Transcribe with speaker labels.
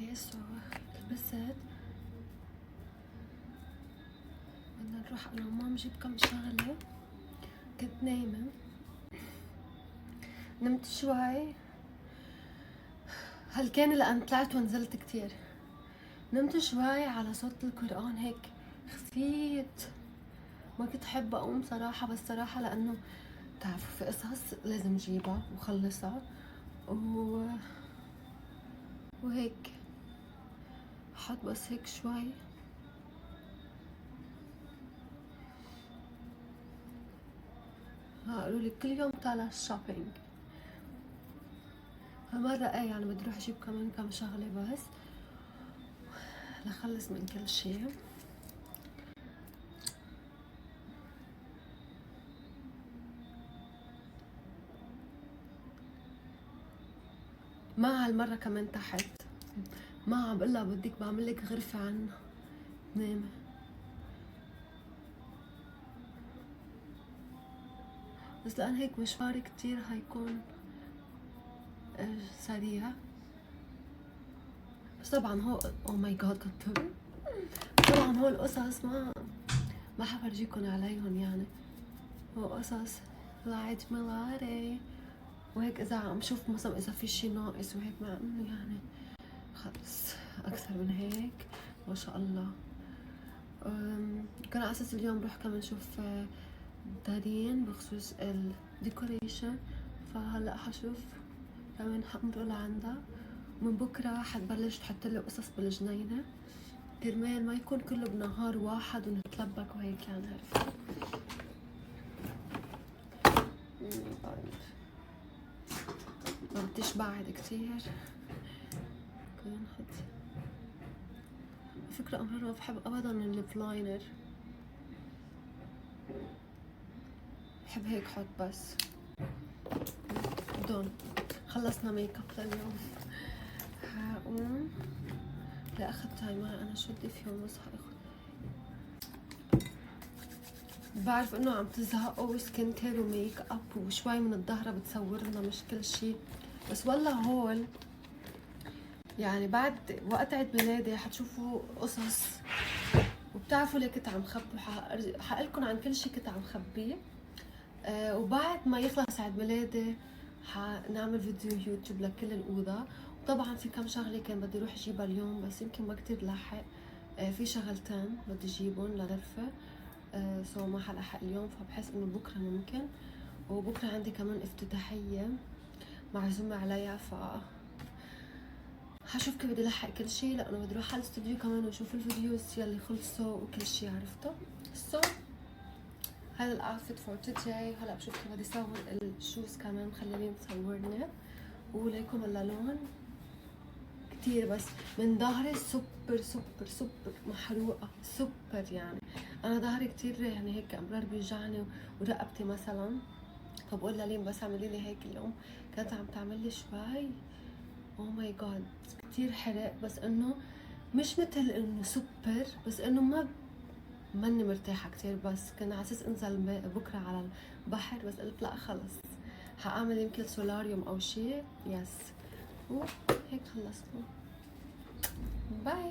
Speaker 1: اوكي سو لبست. بدنا نروح على الحمام جيب كم شغلة. كنت نايمة، نمت شوي هالكان لأن طلعت ونزلت كتير. نمت شوي على صوت القرآن هيك خفيت. ما كنت حابة أقوم صراحة، بس صراحة لأنه تعرفوا في قصص لازم جيبها وخلصها وهيك حط بس هيك شوي. قالوا لي كل يوم طالع الشوبينج. هالمرة ايه يعني بدي اروح اجيب كمان كم شغلة بس لخلص من كل شي. ما هالمرة كمان تحت، ما عم بقلها بدك بعملك غرفة عنا نامي. بس لأن هيك مشواري كتير هيكون سريع. بس طبعا هو او ماي جاد كتر. طبعا هو القصص ما حفرجيكن عليهم يعني. هو قصص لعيد ميلادي وهيك اذا عم شوف مثلا اذا في شي ناقص وهيك، مع انه يعني خلص اكثر من هيك ما شاء الله. كان على اساس اليوم بروح كمان شوف دارين بخصوص الديكوريشن، فهلا حشوف كمان حمر لعندها. من بكره حتبلش تحط لي قصص بالجنينه كرمال ما يكون كله بنهار واحد ونتلبك وهيك يعني عرفتي. ما بديش بعد كتير كده نحط. فكرة أمرار ما بحب أبدا الليب لاينر، بحب هيك حط بس دون. خلصنا ميك اب لليوم. هقوم لا أخذت هاي معي أنا شو بدي فيهم بس هاخد. بعرف إنه عم تزهقوا سكين كير وميك اب وشوي من الظهرة بتصور لنا مش كل شي، بس والله هول يعني بعد وقت عيد ميلادي حتشوفوا قصص وبتعرفوا ليه كنت عم خبي. حقلكن عن كل شي كنت عم خبيه. وبعد ما يخلص عيد ميلادي حنعمل فيديو يوتيوب لكل الأوضة. وطبعا في كم شغلة كان بدي اروح اجيبها اليوم بس يمكن ما كتير لحق. في شغلتين بدي اجيبهم لغرفة سو ما حلحق اليوم، فبحس انه بكرة ممكن. وبكرة عندي كمان افتتاحية معزومة عليها، ف هشوف كيف بدي لحق كل شيء لانه بدي اروح على الاستوديو كمان واشوف الفيديوز يلي خلصوا وكل شيء عرفته. سو هذا الاوتفيت فور توداي. هلا بشوف كيف بدي اصور الشوز كمان مخليني مصورني وليكم اللون كتير. بس من ظهري سوبر سوبر سوبر محروقه سوبر يعني. انا ظهري كتير يعني هيك امرار بيوجعني ورقبتي مثلا، فبقول للين بس اعملي لي هيك اليوم. كانت عم تعمل لي شوي او ماي جاد كتير حرق، بس انه مش مثل انه سوبر، بس انه ماني مرتاحه كتير. بس كنا على اساس انزل بكره على البحر بس قلت لا خلص حاعمل يمكن سولاريوم او شيء. يس وهيك خلصنا. باي.